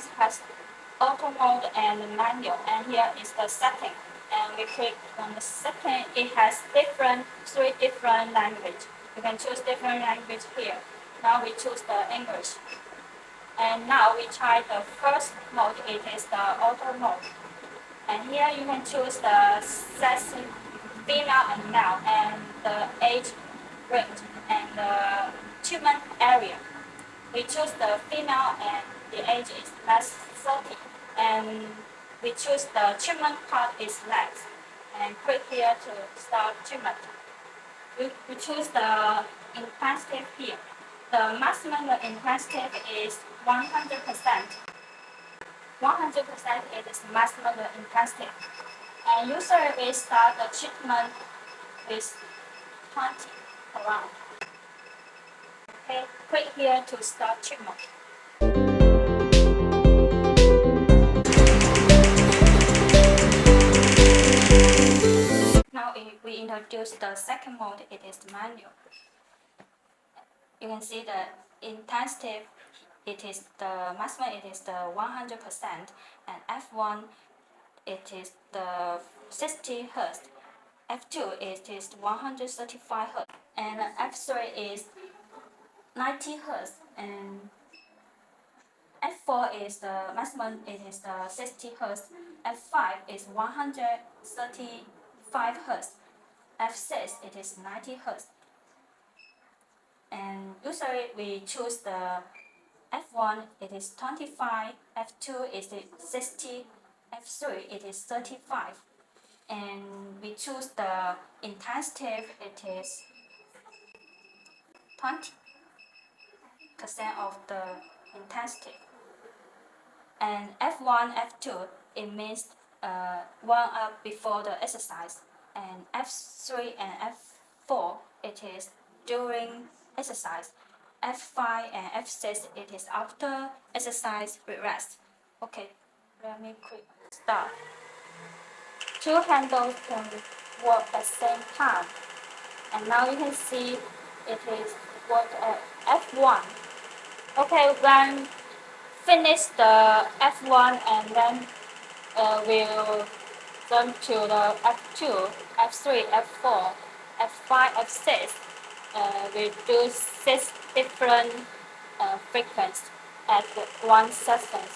exercise has auto mode and manual, and here is the setting. And we click on the setting. It has three different language. You can choose different language here. Now we choose the English. And now we try the first mode. It is the auto mode. And here you can choose the sex, female and male, and the age range and the treatment area. We choose the female and the age is less 30. And we choose the treatment part is legs. And click here to start treatment. We choose the intensity here. The maximum intensity is 100%. 100% it is maximum intensity. And usually we start the treatment with 20 around. Okay, click here to start treatment. Now we introduce the second mode, it is manual. You can see the intensity, it is the maximum, it is the 100%, and F1 it is the 60 Hz. F2 it is 135 Hz, and F3 is 90 Hz, and F4 is the maximum, it is the 60 Hz. F5 is 135 Hz. F6 it is 90 Hz. And usually we choose the F1 it is 25, F2 is 60, F3 it is 35. And we choose the intensity, it is 20% of the intensity. And F1, F2, it means warm up before the exercise. And F3 and F4, it is during exercise. F5 and F6, it is after exercise with rest. Okay, let me quick start. Two handles can work at the same time. And now you can see it is work at F1. Okay, when finish the F1 and then we'll jump to the F2, F3, F4, F5, F6. We do 6 different frequencies at one session.